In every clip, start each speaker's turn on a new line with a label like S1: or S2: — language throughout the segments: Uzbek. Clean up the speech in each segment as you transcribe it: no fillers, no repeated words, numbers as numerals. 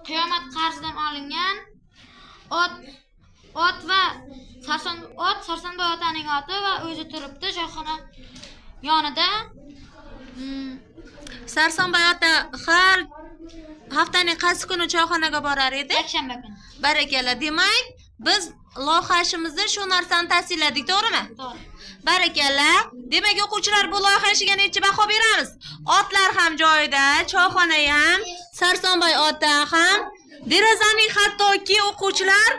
S1: qiyomat qarzidan olingan ot va Sarsonboy otaning oti va o'zi turibdi choyxona yonida.
S2: Sarsonboy ota har haftaning qaysi kuni choyxonaga borar edi?
S1: Yakshanba kuni.
S2: Barakalla. Demak, biz loyihashimizni shu narsani tavsiyaladik, to'g'rimi?
S1: To'g'ri.
S2: Barakalla. Demak, o'quvchilar bu loyihasiga necha baho beramiz? Otlar ham joyida, choyxona ham, Sarsonboy ota ham, derazaning hattoki o'quvchilar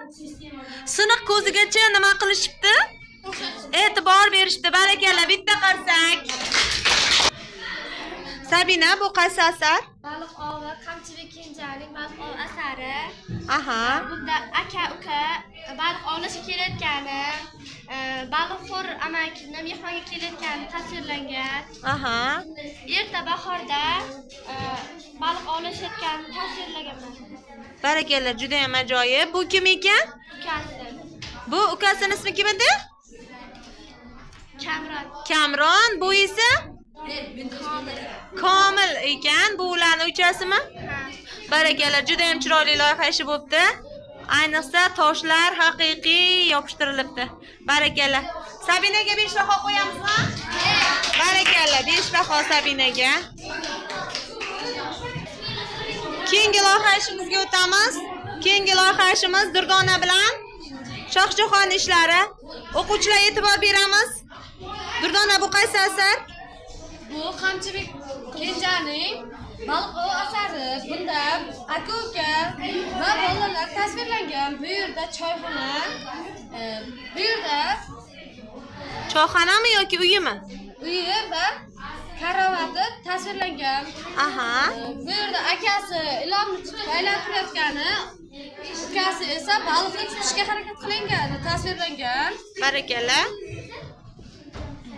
S2: siniq ko'zigacha nima qilishibdi? E'tibor berishdi. Barakalla, bitta qarsak. Sabina, bu qaysi asar?
S1: Baliq ovi Qamchilik Kenjalik baliq ovi asari.
S2: Aha.
S1: Bunda aka uka baliq ovlashga kelayotgani, baliqxo'r amakini mehmonga kelayotgani tasvirlangan.
S2: Aha.
S1: Erta bahorda baliq ovlashayotganini tasvirlaganman.
S2: Barakalla, juda ham ajoyib. Bu kim ekan?
S1: Ukasi.
S2: Bu ukasining ismi kim edi?
S1: Kamron.
S2: Kamron, bu esa Komil ekan. Bu ularning uchasimi? Barakalla, juda ham chiroyli loyiha ishi bo'pti. Ayniqsa toshlar haqiqiy yopishtirilibdi. Barakalla. Sabinaga 5 baho qo'yamizmi? Barakalla, 5 baho Sabinaga. Keyingi loyiha ishimizga o'tamiz. Keyingi loyiha ishimiz Durdona bilan Shohjahon ishlari. O'quvchilar e'tibor beramiz. Durdona, bu qaysi asar?
S1: Bu Qamchilik Kenjaning baliq ovi asari. Bunda aka uka va bolalar tasvirlangan. Bu yerda choyxona, bu yerda
S2: Choyxonami yoki uyimi?
S1: uyi va karavoti tasvirlangan.
S2: Aha.
S1: Bu yerda akasi ilonni tutib aylantirayotgani, ukasi esa baliqni tutishga harakat qilingani tasvirlangan.
S2: Barakalla.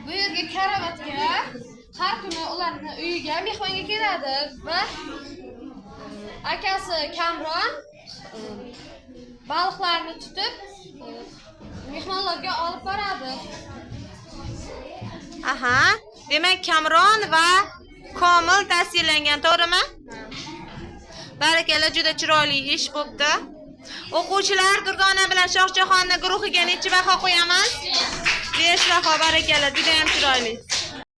S1: Bu yerga karavotga har kuni ularni uyiga mehmonga keladi va akasi Kamron baliqlarni tutib mehmonlarga olib boradi.
S2: Aha. Demak, Kamron va Komil tasvirlangan, to'g'rimi? Barakalla, juda chiroyli ish bo'pti. O'quvchilar Durdona bilan Shohjahonni guruhiga necha baho qo'yamiz? 5 baho. Barakalla, juda ham chiroyli.